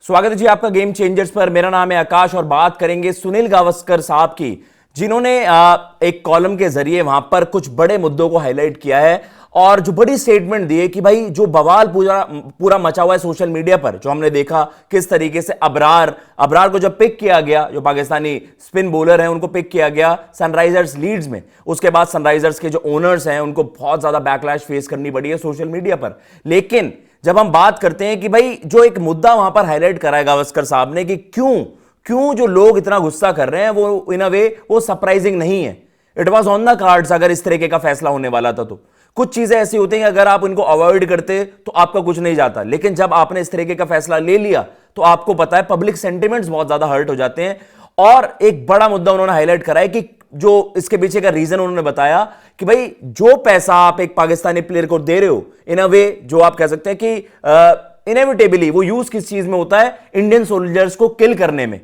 स्वागत है जी आपका गेम चेंजर्स पर। मेरा नाम है आकाश और बात करेंगे सुनील गावस्कर साहब की, जिन्होंने एक कॉलम के जरिए वहां पर कुछ बड़े मुद्दों को हाईलाइट किया है और जो बड़ी स्टेटमेंट दी है कि भाई जो बवाल पूरा पूरा मचा हुआ है सोशल मीडिया पर, जो हमने देखा किस तरीके से अबरार को जब पिक किया गया, जो पाकिस्तानी स्पिन बॉलर हैं उनको पिक किया गया सनराइजर्स लीड्स में, उसके बाद सनराइजर्स के जो ओनर्स हैं उनको बहुत ज्यादा बैकलैश फेस करनी पड़ी है सोशल मीडिया पर। लेकिन जब हम बात करते हैं कि भाई जो एक मुद्दा वहां पर हाईलाइट करा है गावस्कर साहब ने कि क्यों क्यों जो लोग इतना गुस्सा कर रहे हैं, वो इन अ वे वो सरप्राइजिंग नहीं है। It was on the cards अगर इस तरीके का फैसला होने वाला था। तो कुछ चीजें ऐसी होती हैं अगर आप इनको अवॉइड करते तो आपका कुछ नहीं जाता, लेकिन जब आपने इस तरीके का फैसला ले लिया तो आपको पता है पब्लिक सेंटिमेंट्स बहुत ज्यादा हर्ट हो जाते हैं। और एक बड़ा मुद्दा उन्होंने हाईलाइट करा है कि जो इसके पीछे का रीजन उन्होंने बताया कि भाई जो पैसा आप एक पाकिस्तानी प्लेयर को दे रहे हो, इन अ वे जो आप कह सकते हैं कि इनएविटेबली वो यूज किस चीज में होता है, इंडियन सोल्जर्स को किल करने में।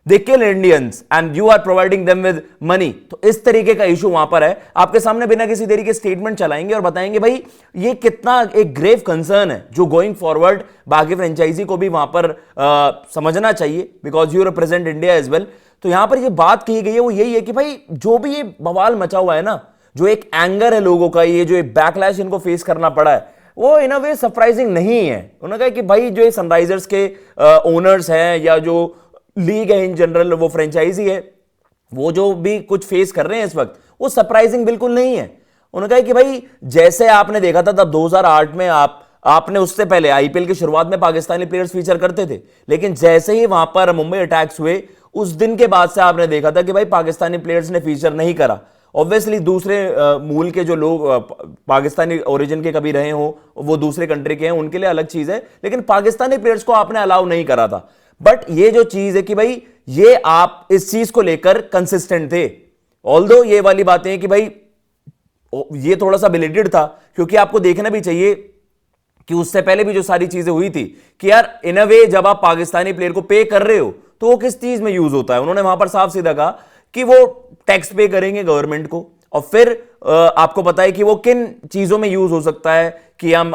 They kill Indians and you are providing them with money. तो इस तरीके का इशू वहां पर है। आपके सामने बिना किसी देरी के स्टेटमेंट चलाएंगे और बताएंगे भाई ये कितना एक ग्रेव कंसर्न है जो गोइंग फॉरवर्ड बाकी फ्रेंचाइजी को भी वहां पर समझना चाहिए, because you represent India as well. तो यहां पर ये बात कही गई है वो यही है कि भाई जो भी ये बवाल मचा हुआ है ना, जो एक एंगर है लोगों का, ये जो एक बैकलैश इनको फेस करना पड़ा है, वो इन अ वे सरप्राइजिंग नहीं है। उन्होंने कहा कि भाई जो सनराइजर्स के ओनर्स हैं या जो लीग है इन जनरल, वो फ्रेंचाइजी है, वो जो भी कुछ फेस कर रहे हैं इस वक्त, वो सरप्राइजिंग बिल्कुल नहीं है। उन्होंने कहा कि भाई जैसे आपने देखा था तब 2008 में आपने उससे पहले आईपीएल की शुरुआत में पाकिस्तानी प्लेयर्स फीचर करते थे, लेकिन जैसे ही वहां पर मुंबई अटैक्स हुए उस दिन के बाद से आपने देखा था कि भाई पाकिस्तानी प्लेयर्स ने फीचर नहीं करा। ऑब्वियसली दूसरे मूल के जो लोग पाकिस्तानी ओरिजिन के कभी रहे हो, वो दूसरे कंट्री के हैं, उनके लिए अलग चीज है, लेकिन पाकिस्तानी प्लेयर्स को आपने अलाउ नहीं करा था। बट ये जो चीज है कि भाई ये आप इस चीज को लेकर कंसिस्टेंट थे, ऑल्दो ये वाली बातें हैं कि भाई ये थोड़ा सा बिलेटेड था, क्योंकि आपको देखना भी चाहिए कि उससे पहले भी जो सारी चीजें हुई थी कि यार इन अ वे जब आप पाकिस्तानी प्लेयर को पे कर रहे हो तो वो किस चीज में यूज होता है। उन्होंने वहां पर साफ सीधा कहा कि वो टैक्स पे करेंगे गवर्नमेंट को, और फिर आपको पता है कि वो किन चीजों में यूज हो सकता है कि हम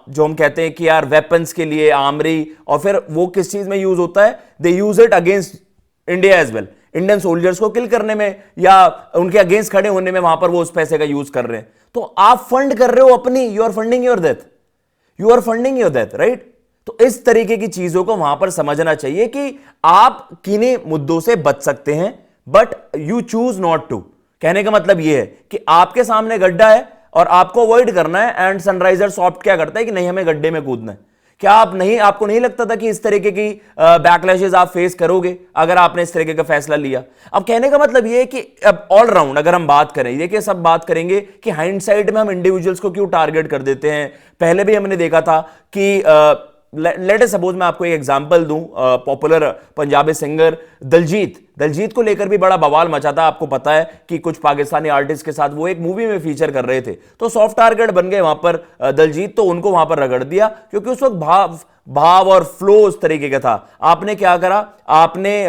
जो हम कहते हैं कि यार वेपन्स के लिए आर्मरी, और फिर वो किस चीज में यूज होता है, they use it against India as well, Indian soldiers को किल करने में या उनके अगेंस्ट खड़े होने में, वहां पर वो उस पैसे का यूज कर रहे हैं। तो आप फंड कर रहे हो अपनी, you are funding your death, you are funding your death, right. तो इस तरीके की चीजों को वहां पर समझना चाहिए कि आप किन्हीं मुद्दों से बच सकते हैं but you choose not to. कहने का मतलब यह है कि आपके सामने गड्ढा है और आपको अवॉइड करना है, एंड सनराइजर सॉफ्ट क्या करता है कि नहीं हमें गड्ढे में कूदना है। क्या आपको नहीं लगता था कि इस तरीके की बैकलैशेस आप फेस करोगे अगर आपने इस तरीके का फैसला लिया? अब कहने का मतलब यह है कि अब ऑल राउंड अगर हम बात करें, देखिए सब बात करेंगे कि हाइंडसाइट में हम इंडिविजुअल्स को क्यों टारगेट कर देते हैं। पहले भी हमने देखा था कि लेट अस सपोज मैं आपको एक एग्जांपल दूं, पॉपुलर पंजाबी सिंगर दलजीत को लेकर भी बड़ा बवाल मचा था। आपको पता है कि कुछ पाकिस्तानी आर्टिस्ट के साथ वो एक मूवी में फीचर कर रहे थे, तो सॉफ्ट टारगेट बन गए वहां पर दलजीत, तो उनको वहां पर रगड़ दिया क्योंकि उस वक्त भाव और फ्लो उस तरीके का था। आपने क्या करा, आपने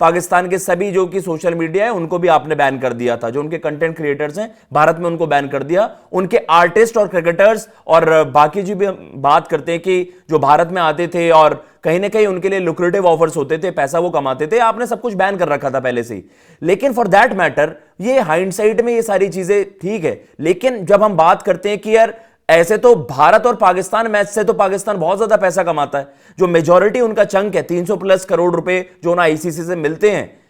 पाकिस्तान के सभी जो कि सोशल मीडिया है उनको भी आपने बैन कर दिया था, जो उनके कंटेंट क्रिएटर्स हैं भारत में उनको बैन कर दिया। उनके आर्टिस्ट और क्रिकेटर्स और बाकी जो भी बात करते हैं कि जो भारत में आते थे और कहीं ना कहीं उनके लिए लुक्रेटिव ऑफर्स होते थे, पैसा वो कमाते थे, आपने सब कुछ बैन कर रखा था पहले से ही। लेकिन फॉर दैट मैटर ये हाइंडसाइट में ये सारी चीजें ठीक है, लेकिन जब हम बात करते हैं कि यार ऐसे तो भारत और पाकिस्तान मैच से तो पाकिस्तान बहुत ज्यादा पैसा कमाता है, जो मेजॉरिटी उनका चंक है 300+ करोड़ रुपए जो ना आईसीसी से मिलते हैं,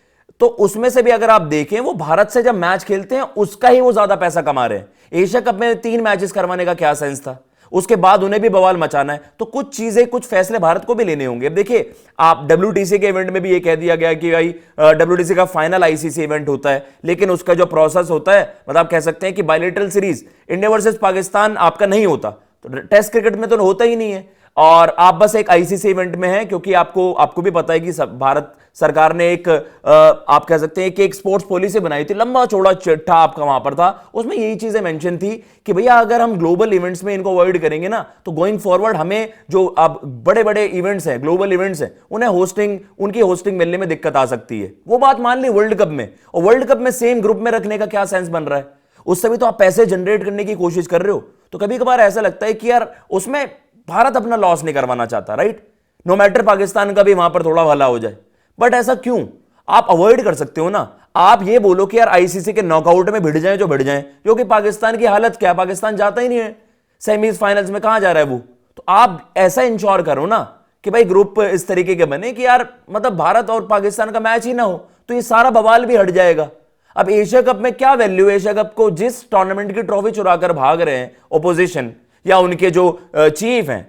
तो उसमें से भी अगर आप देखें वो भारत से जब मैच खेलते हैं उसका ही वो ज्यादा पैसा कमा रहे हैं। एशिया कप में 3 मैचेस करवाने का क्या सेंस था, उसके बाद उन्हें भी बवाल मचाना है। तो कुछ चीजें, कुछ फैसले भारत को भी लेने होंगे। अब देखिए आप डब्ल्यूटीसी के इवेंट में भी ये कह दिया गया कि भाई डब्ल्यूटीसी का फाइनल आईसीसी इवेंट होता है, लेकिन उसका जो प्रोसेस होता है, मतलब आप कह सकते हैं कि bilateral series India versus Pakistan आपका नहीं होता, तो टेस्ट क्रिकेट में तो होता ही नहीं है, और आप बस एक आईसीसी इवेंट में है क्योंकि आपको भी पता है कि भारत सरकार ने एक आप कह सकते हैं कि एक स्पोर्ट्स पॉलिसी बनाई थी, लंबा चौड़ा चिट्ठा आपका वहां पर था, उसमें यही चीजें मेंशन थी कि भैया अगर हम ग्लोबल इवेंट्स में इनको अवॉइड करेंगे ना, तो गोइंग फॉरवर्ड हमें जो अब बड़े बड़े इवेंट्स हैं, ग्लोबल इवेंट्स हैं, उनकी होस्टिंग मिलने में दिक्कत आ सकती है। वो बात मान ली वर्ल्ड कप में, और वर्ल्ड कप में सेम ग्रुप में रखने का क्या सेंस बन रहा है? उससे भी तो आप पैसे जनरेट करने की कोशिश कर रहे हो। तो कभी कभार ऐसा लगता है कि यार उसमें भारत अपना लॉस नहीं करवाना चाहता, राइट। नो मैटर पाकिस्तान का भी वहां पर थोड़ा भला हो जाए। बट ऐसा क्यों? आप अवॉइड कर सकते हो ना। आप ये बोलो कि यार आईसीसी के नॉकआउट में भिड़ जाए जो भिड़ जाए, जो कि पाकिस्तान की हालत क्या, पाकिस्तान जाता ही नहीं है सेमीज फाइनल्स में, कहां जा रहा है वो। तो आप ऐसा इंश्योर करो ना कि भाई ग्रुप इस तरीके के बने कि यार मतलब भारत और पाकिस्तान का मैच ही ना हो, तो ये सारा बवाल भी हट जाएगा। अब एशिया कप में क्या वैल्यू है? एशिया कप को जिस टूर्नामेंट की ट्रॉफी चुराकर भाग रहे हैं ओपोजिशन या उनके जो चीफ हैं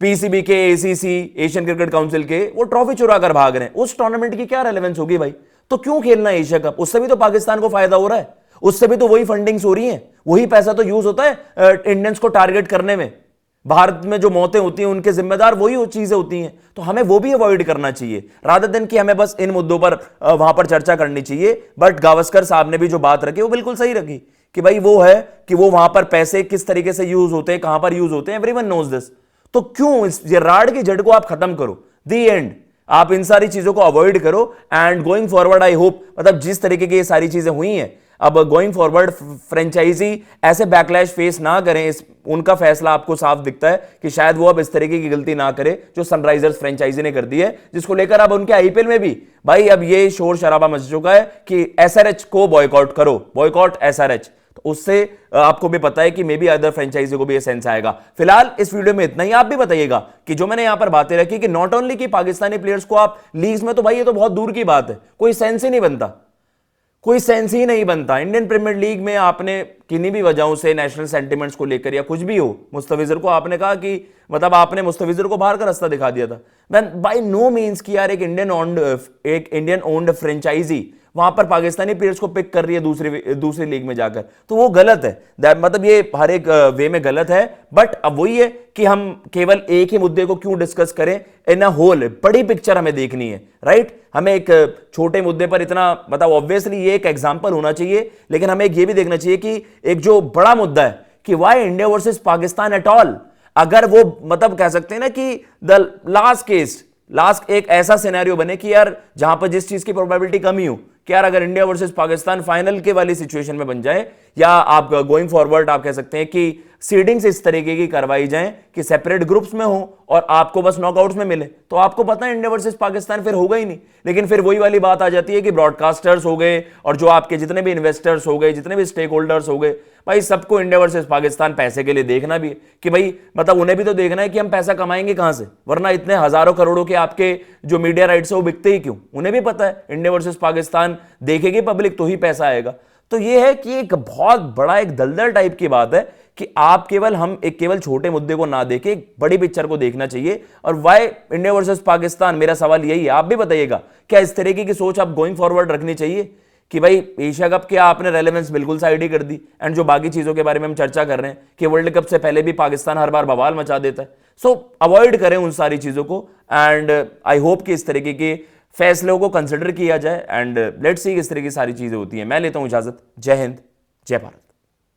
पीसीबी के, एसीसी, एशियन क्रिकेट काउंसिल के, वो ट्रॉफी चुरा कर भाग रहे हैं, उस टूर्नामेंट की क्या रेलेवेंस होगी भाई? तो क्यों खेलना है एशिया कप? उससे भी तो पाकिस्तान को फायदा हो रहा है, उससे भी तो वही फंडिंग्स हो रही हैं, वही पैसा तो यूज होता है इंडियंस को टारगेट करने में। भारत में जो मौतें होती हैं उनके जिम्मेदार वही चीजें होती हैं, तो हमें वो भी अवॉइड करना चाहिए रादर देन कि हमें बस इन मुद्दों पर वहां पर चर्चा करनी चाहिए। बट गावस्कर साहब ने भी जो बात रखी वो बिल्कुल सही रखी कि भाई वो है कि वो वहां पर पैसे किस तरीके से यूज होते हैं, कहां पर यूज होते हैं, एवरीवन नोज दिस। तो क्यों इस ये राड की जड़ को आप खत्म करो, दी एंड आप इन सारी चीजों को अवॉइड करो। And going forward I hope, मतलब जिस तरीके की ये सारी चीजें हुई हैं, अब गोइंग फॉरवर्ड फ्रेंचाइजी ऐसे बैकलैश फेस ना करें। इस उनका फैसला आपको साफ दिखता है कि शायद वो अब इस तरीके की गलती ना करे जो सनराइजर्स फ्रेंचाइजी ने कर दी है, जिसको लेकर अब उनके आईपीएल में भी भाई अब ये शोर शराबा मच चुका है कि एसआरएच को बॉयकॉट करो, बॉयकॉट एसआरएच। तो उससे आपको भी पता है कि मे बी अदर फ्रेंचाइजी को भी ये सेंस आएगा। फिलहाल इस वीडियो में इतना ही। आप भी बताइएगा कि जो मैंने यहां पर बातें रखी कि नॉट ओनली कि पाकिस्तानी प्लेयर्स को आप लीग्स में, तो भाई ये तो बहुत दूर की बात है, कोई सेंस ही नहीं बनता, कोई सेंस ही नहीं बनता। इंडियन प्रीमियर लीग में आपने किन्हीं भी वजहों से नेशनल सेंटिमेंट्स को लेकर या कुछ भी हो, मुस्तफिजर को आपने कहा कि मतलब आपने मुस्तफिजर को बाहर का रास्ता दिखा दिया था। मैन बाय नो मींस कि यार एक इंडियन ओन्ड फ्रेंचाइजी वहां पर पाकिस्तानी प्लेयर्स को पिक कर रही है दूसरी लीग में जाकर, तो वो गलत है। मतलब ये हर एक वे में गलत है। बट अब वही है कि हम केवल एक ही मुद्दे को क्यों डिस्कस करें, इन अ होल बड़ी पिक्चर हमें देखनी है, राइट। हमें एक छोटे मुद्दे पर इतना मतलब ऑब्वियसली ये एक एग्जांपल होना चाहिए, लेकिन हमें ये भी देखना चाहिए कि एक जो बड़ा मुद्दा है कि why India versus Pakistan at all, अगर वो मतलब कह सकते हैं ना कि द लास्ट एक ऐसा सिनेरियो बने कि यार जहां पर जिस चीज की प्रोबेबिलिटी कमी हो कि यार अगर इंडिया वर्सेस पाकिस्तान फाइनल के वाली सिचुएशन में बन जाए, या आप गोइंग फॉरवर्ड आप कह सकते हैं कि सीडिंग्स इस तरीके की करवाई जाए कि सेपरेट ग्रुप्स में हो और आपको बस नॉकआउट्स में मिले, तो आपको पता है इंडिया वर्सेस पाकिस्तान फिर होगा ही नहीं। लेकिन फिर वही वाली बात आ जाती है कि ब्रॉडकास्टर्स हो गए और जो आपके जितने भी इन्वेस्टर्स हो गए, जितने भी स्टेक होल्डर्स हो गए, भाई सबको इंडिया वर्सेस पाकिस्तान पैसे के लिए देखना भी है कि भाई मतलब उन्हें भी तो देखना है कि हम पैसा कमाएंगे कहां से, वरना इतने हजारों करोड़ों के आपके जो मीडिया राइट्स है वो बिकते ही क्यों? उन्हें भी पता है इंडिया वर्सेस पाकिस्तान देखेगी पब्लिक तो ही पैसा आएगा। तो ये है कि एक बहुत बड़ा एक दलदल टाइप की बात है कि आप केवल छोटे मुद्दे को ना देके एक बड़ी पिक्चर को देखना चाहिए। और वाई इंडिया वर्सेस पाकिस्तान, मेरा सवाल यही है, आप भी बताइएगा क्या इस तरीके की सोच आप गोइंग फॉरवर्ड रखनी चाहिए कि भाई एशिया कप के आपने रेलेवेंस बिल्कुल साइड ही कर दी, एंड जो बाकी चीजों के बारे में हम चर्चा कर रहे हैं कि वर्ल्ड कप से पहले भी पाकिस्तान हर बार बवाल मचा देता है। सो अवॉइड करें उन सारी चीजों को, एंड आई होप कि इस तरीके के फैसलों को कंसिडर किया जाए, एंड लेट्स सी किस तरह की सारी चीजें होती हैं। मैं लेता हूं इजाजत। जय हिंद, जय भारत।